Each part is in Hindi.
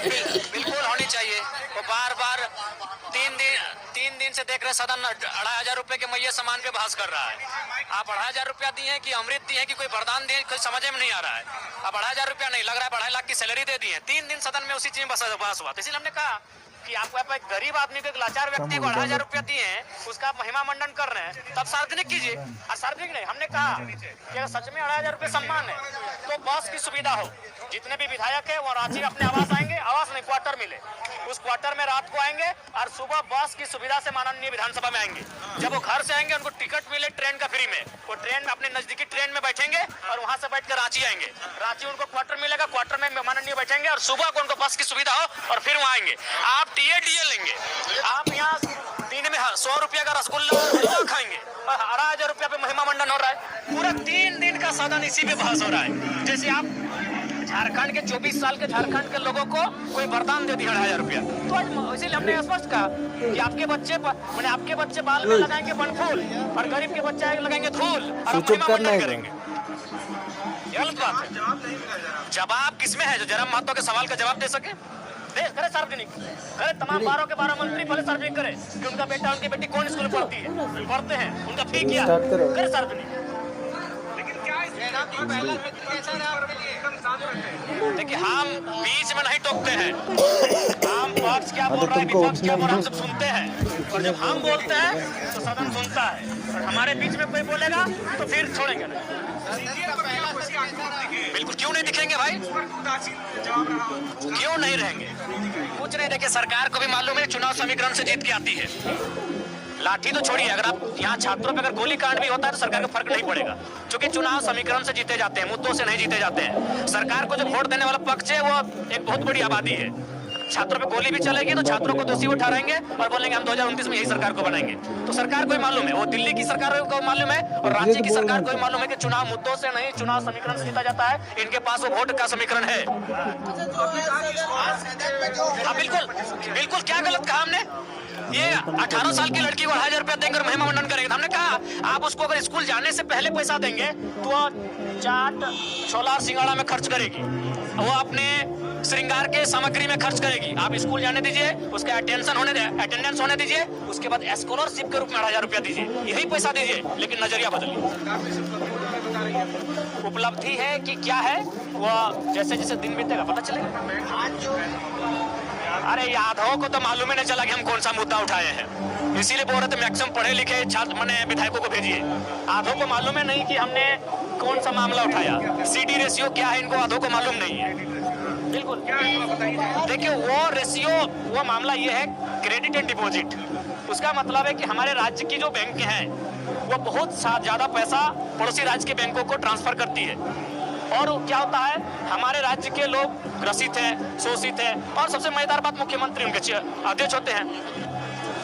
बिल्कुल होनी चाहिए। वो बार बार तीन दिन से देख रहे सदन 2,500 रुपए के मैये सामान पे बहस कर रहा है। आप 2,500 रुपया दिए हैं कि अमृत दिए हैं कि कोई वरदान दिए, कोई समझ में नहीं आ रहा है। अब 2,500 रुपया नहीं लग रहा है, 2.5 लाख की सैलरी दे दी है। 3 दिन सदन में उसी चीज में बहस हुआ। इसलिए हमने कहा कि आपको आप एक गरीब आदमी को, एक लाचार व्यक्ति को 2,500 रुपया दिए हैं, उसका आप महिमा मंडन कर रहे हैं, तब सार्वजनिक कीजिए। और सार्वजनिक नहीं, हमने कहा कि अगर सच में 2,500 रुपये सम्मान है तो बस की सुविधा हो। जितने भी विधायक है वो रांची अपने आवास आएंगे, आवास नहीं क्वार्टर मिले, उस क्वार्टर में रात को आएंगे और सुबह बस की सुविधा से माननीय विधानसभा में आएंगे। जब वो घर से आएंगे उनको टिकट मिले ट्रेन का फ्री में, वो ट्रेन में अपने नजदीकी ट्रेन में बैठेंगे और वहां से बैठ कर रांची आएंगे। रांची उनको क्वार्टर मिलेगा, क्वार्टर में माननीय बैठेंगे और सुबह को उनको बस की सुविधा हो और फिर वहाँ आएंगे। आप टीए लेंगे, आप यहाँ दिन में 100 रुपया का रसगुल्ला खाएंगे और 2,500 रुपया पे महिमा मंडन हो रहा है। पूरा 3 दिन का सदन इसी पे बहस हो रहा है। जैसे आप झारखंड के 24 साल के झारखंड के लोगों को कोई वरदान दे दिया 2,500 रुपया। तो इसीलिए हमने स्पष्ट कहा कि आपके बच्चे बाल में लगाएंगे बनफूल और गरीब के बच्चे लगाएंगे धूल और महिमा मंडन करेंगे। गलत बात है। जवाब किसमें है जो जरा महतो के सवाल का जवाब दे सके? करे सार्वजनिक, करे तमाम 12 के 12 मंत्री पहले सार्वजनिक करे कि उनका बेटा उनकी बेटी कौन स्कूल पढ़ते हैं, उनका फी क्या, करे सार्वजनिक। देखिए हम बीच में नहीं टोकते हैं, हम पक्ष क्या बोल रहे हैं विपक्ष क्या बोल रहा है हम सब सुनते हैं, और जब हम बोलते हैं तो सदन सुनता है, और हमारे बीच में कोई बोलेगा तो फिर छोड़ेंगे नहीं। बिल्कुल क्यों नहीं दिखेंगे भाई, क्यों नहीं रहेंगे? कुछ नहीं, देखिए सरकार को भी मालूम है चुनाव समीकरण से जीत के आती है। लाठी तो छोड़िए, अगर आप यहाँ छात्रों पे अगर गोली कांड भी होता है तो सरकार को फर्क नहीं पड़ेगा, क्योंकि चुनाव समीकरण से जीते जाते हैं, मुद्दों से नहीं जीते जाते हैं। सरकार को जो वोट देने वाला पक्ष है वो एक बहुत बड़ी आबादी है। छात्रों पे गोली भी चलेगी तो छात्रों को दोषी ठहराएंगे और बोलेंगे हम 2029 में यही सरकार को बनाएंगे। तो सरकार को ही मालूम है, वो दिल्ली की सरकार को मालूम है और रांची की सरकार को ही मालूम है कि चुनाव मुद्दों से नहीं, चुनाव समीकरण से जीता जाता है। इनके पास वो वोट का समीकरण है। बिल्कुल क्या गलत कहा हमने? ये 18 साल की लड़की को 2,500 रुपया देंगे और महिमा मंडन करेंगे। हमने कहा आप उसको अगर स्कूल जाने से पहले पैसा देंगे तो चाट छोला और सिंगाड़ा में खर्च करेगी, वो अपने श्रृंगार के सामग्री में खर्च करेगी। आप स्कूल जाने दीजिए, उसका अटेंडेंस होने दीजिए, उसके बाद स्कॉलरशिप के रूप में 2,500 रुपया दीजिए, यही पैसा दीजिए, लेकिन नजरिया बदलिए। उपलब्धि है कि क्या है वो जैसे जैसे दिन बीतेगा पता चलेगा। अरे यादवों को तो मालूम ही नहीं चला कि हम कौन सा मुद्दा उठाए हैं, इसीलिए बोल रहे थे मैक्सिमम पढ़े लिखे छात्र मैंने विधायकों को भेजिए। आधों को मालूम है नहीं कि हमने कौन सा मामला उठाया, CD रेशियो क्या है इनको आधों को मालूम नहीं है। बिल्कुल देखिए वो रेशियो, वो मामला ये है क्रेडिट एंड डिपॉजिट। उसका मतलब है कि हमारे राज्य की जो बैंक हैं वो बहुत ज्यादा पैसा पड़ोसी राज्य के बैंकों को ट्रांसफर करती है, और क्या होता है हमारे राज्य के लोग ग्रसित हैं, शोषित हैं, और सबसे मजेदार बात मुख्यमंत्री उनके अध्यक्ष होते हैं।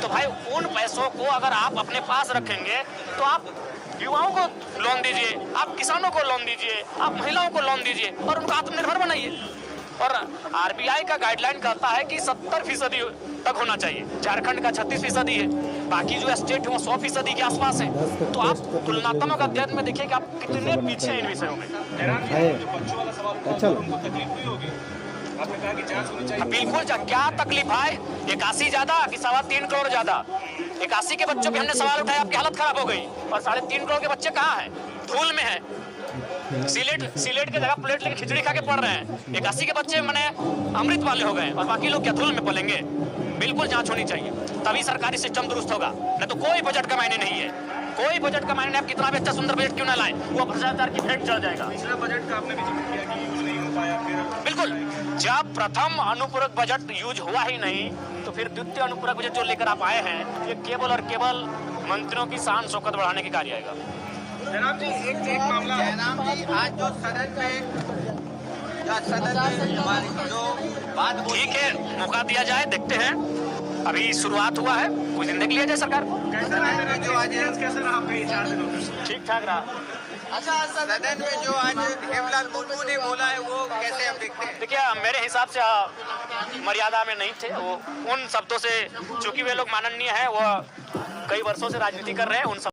तो भाई उन पैसों को अगर आप अपने पास रखेंगे तो आप युवाओं को लोन दीजिए, आप किसानों को लोन दीजिए, आप महिलाओं को लोन दीजिए और उनको आत्मनिर्भर बनाइए। और RBI का गाइडलाइन कहता है कि 70% तक होना चाहिए, झारखंड का 36% है, बाकी जो स्टेट है वो 100% के आसपास है। तो आप तुलनात्मक अध्ययन में देखिए कि आप कितने पीछे इन विषयों में। बिल्कुल क्या तकलीफ है, 81 ज्यादा कि 3.25 करोड़ ज्यादा? 81 के बच्चों पे हमने सवाल उठाया, आपकी हालत खराब हो गई, और 3.5 करोड़ के बच्चे कहाँ हैं? धूल में है, सिलेट के जगह प्लेट लेके खिचड़ी खा के पढ़ रहे हैं। 81 के बच्चे मैंने अमृत वाले हो गए और बाकी लोग क्या धूल में पलेंगे? बिल्कुल जांच होनी चाहिए, तभी सरकारी सिस्टम दुरुस्त होगा, नहीं तो कोई बजट का मायने नहीं है। कोई बजट का मायने, आप कितना भी अच्छा सुंदर बजट क्यों ना लाए, वो भ्रष्टाचार की भेंट चढ़ जाएगा। पिछला बजट का आपने भी जिक्र किया कि यूज नहीं हो पाया, फिर बिल्कुल जब प्रथम अनुपूरक बजट यूज हुआ ही नहीं तो फिर द्वितीय अनुपूरक बजट जो लेकर आप आए हैं ये केवल और केवल मंत्रियों की शान शौकत बढ़ाने के कार्य आएगा। जनाब जी एक मामला, जनाब जी आज जो सदन में जो बात ठीक है, मौका दिया जाए, देखते हैं, अभी शुरुआत हुआ है, कुछ दिन देख लिया जाए सरकार को। कैसा रहा आपका ये 4 दिनों का? ठीक ठाक रहा। अच्छा, सदन में जो आज देवलाल मुर्मू ने बोला है वो कैसे हम देखते हैं? देखिए मेरे हिसाब से मर्यादा में नहीं थे वो, उन शब्दों से, चूंकि वे लोग माननीय हैं, वो कई वर्षों से राजनीति कर रहे हैं, उन